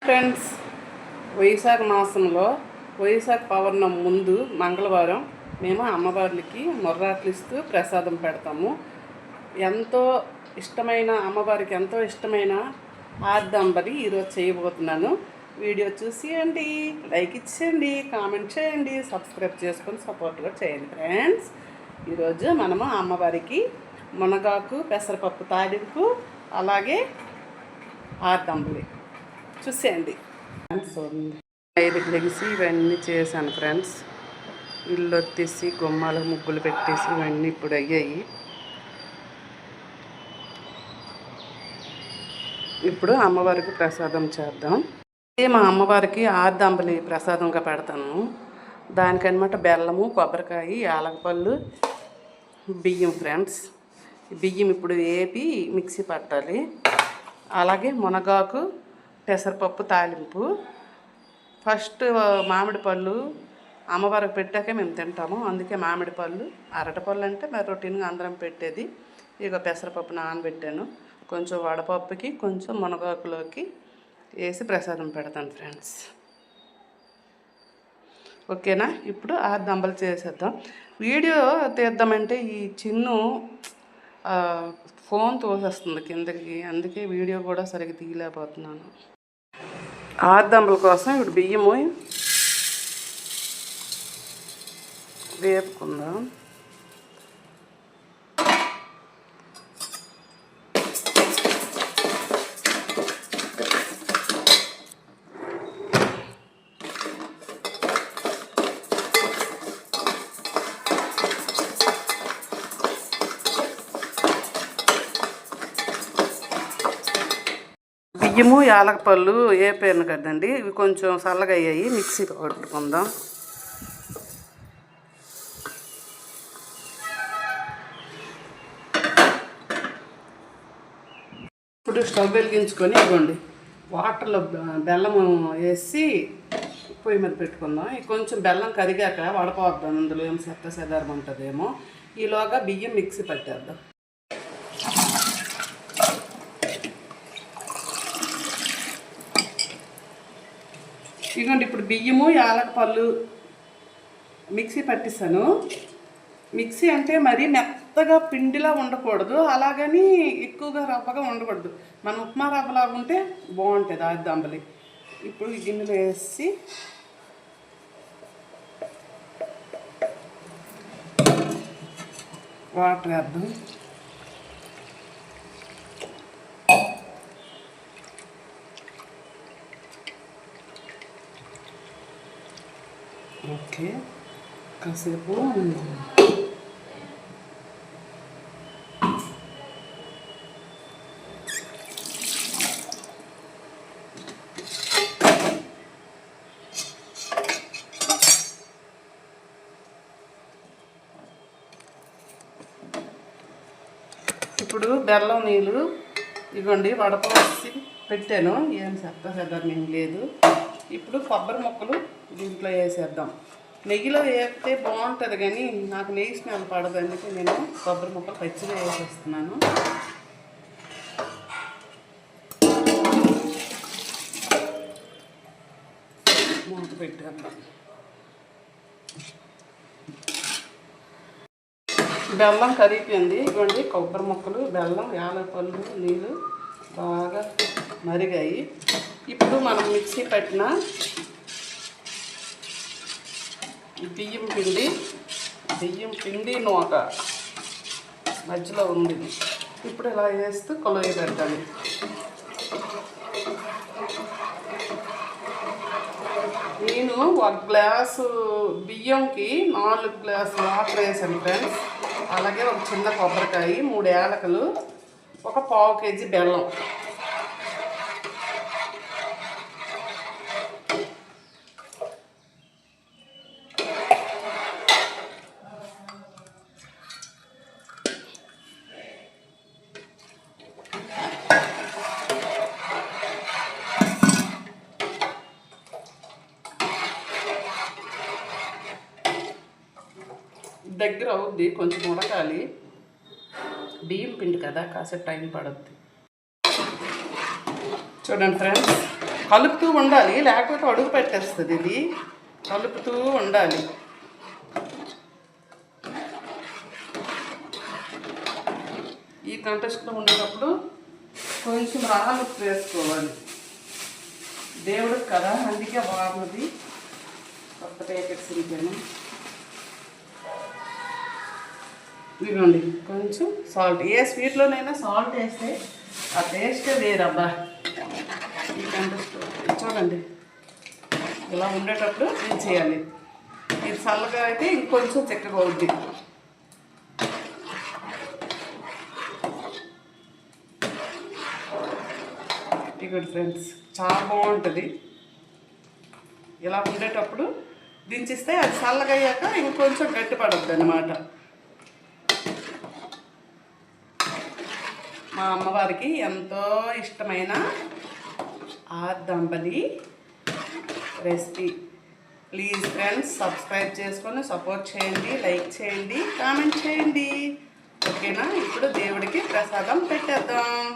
Friends, వైశాఖ మాసంలో వైశాఖ పౌర్ణం ముందు మంగళవారం మేము అమ్మవార్లకి మొర్రాట్లు ఇస్తూ ప్రసాదం పెడతాము. ఎంతో ఇష్టమైన అమ్మవారికి ఎంతో ఇష్టమైన ఆర్దంబరి ఈరోజు చేయబోతున్నాను. వీడియో చూసేయండి, లైక్ ఇచ్చేయండి, కామెంట్ చేయండి, సబ్స్క్రైబ్ చేసుకొని సపోర్ట్గా చేయండి. ఫ్రెండ్స్, ఈరోజు మనము అమ్మవారికి మునగాకు పెసరపప్పు తాలింపు అలాగే ఆర్దంబలి చూసేయండి. ఫ్రెండ్స్, 5కి లెగిసి ఇవన్నీ చేశాను. ఫ్రెండ్స్, ఇల్లు వచ్చేసి గుమ్మాలు ముగ్గులు పెట్టేసి ఇవన్నీ ఇప్పుడు అయ్యాయి. ఇప్పుడు అమ్మవారికి ప్రసాదం చేద్దాం. మా అమ్మవారికి ఆర్దంబలి ప్రసాదంగా పెడతాను. దానికనమాట బెల్లము, కొబ్బరికాయ, యాలకపళ్ళు, బియ్యం. ఫ్రెండ్స్, బియ్యం ఇప్పుడు వేపి మిక్సీ పట్టాలి. అలాగే మునగాకు పెసరపప్పు తాలింపు. ఫస్ట్ మామిడి పళ్ళు అమ్మవారికి పెట్టాకే మేము తింటాము, అందుకే మామిడి పళ్ళు. అరటిపళ్ళు అంటే మరి రొటీన్గా అందరం పెట్టేది. ఇక పెసరపప్పు నానబెట్టాను, కొంచెం వడపప్పుకి కొంచెం మునగాకులోకి వేసి ప్రసాదం పెడతాను. ఫ్రెండ్స్, ఓకేనా? ఇప్పుడు ఆర్దంబలి చేసేద్దాం. వీడియో తీద్దామంటే ఈ చిన్ను ఫోన్ తోసేస్తుంది కిందకి, అందుకే వీడియో కూడా సరిగ్గా తీయలేకపోతున్నాను. ఆర్దంబల కోసం ఇప్పుడు బియ్యము వేపుకుందాం. బియ్యము యాలకపళ్ళు వేపాను కదండి, ఇవి కొంచెం చల్లగా అయ్యాయి. మిక్సీ పట్టుకుందాం. ఇప్పుడు స్టవ్ వెలిగించుకొని ఇవ్వండి, వాటర్లో బెల్లము వేసి పొయ్యి మీద పెట్టుకుందాం. కొంచెం బెల్లం కరిగాక వడపోద్దాం, అందులో ఏం సెదారం ఉంటుందేమో. ఈలోగా బియ్యం మిక్సీ పట్టేద్దాం. ఇదిగోండి, ఇప్పుడు బియ్యము యాలకపళ్ళు మిక్సీ పట్టిస్తాను. మిక్సీ అంటే మరీ మెత్తగా పిండిలా ఉండకూడదు, అలాగని ఎక్కువగా రవ్వగా ఉండకూడదు. మన ఉప్మా రవ్వలాగా ఉంటే బాగుంటుంది ఆర్దంబలి. ఇప్పుడు ఈ గిన్నెలో వేసి వాటర్ వేద్దాం. ఓకే, కాసేపు ఇప్పుడు బెల్లం నీళ్ళు ఇవ్వండి వడపోసి పెట్టాను, ఏం సెదారం లేదు. ఇప్పుడు కొబ్బరి ముక్కలు దీంట్లో వేసేద్దాం. నెయ్యిలో వేస్తే బాగుంటుంది, కానీ నాకు నెయ్యి స్మెల్ పడదు, అందుకే నేను కొబ్బరి ముక్కలు పచ్చిగా వేసేస్తున్నాను. మూత పెట్టేద్దాం. బెల్లం కరిగిపోయింది. ఇవ్వండి కొబ్బరి ముక్కలు, బెల్లం, యాలకపళ్ళు, నీళ్ళు బాగా మరిగాయి. ఇప్పుడు మనం మిక్సీ పట్టిన బియ్యం పిండి నూక మధ్యలో ఉంది. ఇప్పుడు ఇలా వేస్తూ కొలయి పెట్టాలి. నేను 1 గ్లాసు బియ్యంకి 4 గ్లాసులు వాటర్ వేసాను. ఫ్రెండ్స్, అలాగే ఒక చిన్న కొబ్బరికాయ, 3 యాలకులు, ఒక పావు కేజీ బెల్లం. దగ్గర అవుద్ది, కొంచెం ఉడకాలి. బియ్యం పిండి కదా, కాసేపు టైం పడుద్ది. చూడండి ఫ్రెండ్స్, కలుపుతూ ఉండాలి, లేకపోతే అడుగు పెట్టేస్తుంది. ఇది కలుపుతూ ఉండాలి. ఈ కంటెస్ట్లో ఉండేటప్పుడు కొంచెం రాళ్ళు ఉప్పు వేసుకోవాలి. దేవుడికి కదా, అందుకే బాగున్నది. కొత్త ప్యాకెట్స్ ఇంకేను. ఇదిగోండి కొంచెం సాల్ట్. ఏ స్వీట్లోనైనా సాల్ట్ వేస్తే ఆ టేస్టే వేరబ్బా. ఈ కంటెస్ట్ చూడండి, ఇలా ఉండేటప్పుడు ఇది చేయాలి. ఇది చల్లగా అయితే ఇంకొంచెం చిక్కగా అవుద్ది. ఇదిగోండి ఫ్రెండ్స్, చాలా బాగుంటుంది. ఇలా ఉండేటప్పుడు దించిస్తే అది చల్లగా అయ్యాక ఇంకొంచెం గట్టిపడద్దు అన్నమాట. మా అమ్మవారికి ఎంతో ఇష్టమైన ఆర్దంబలి రెసిపీ. ప్లీజ్ ఫ్రెండ్స్, సబ్స్క్రైబ్ చేసుకొని సపోర్ట్ చేయండి, లైక్ చేయండి, కామెంట్ చేయండి. ఓకేనా? ఇప్పుడు దేవుడికి ప్రసాదం పెట్టేద్దాం.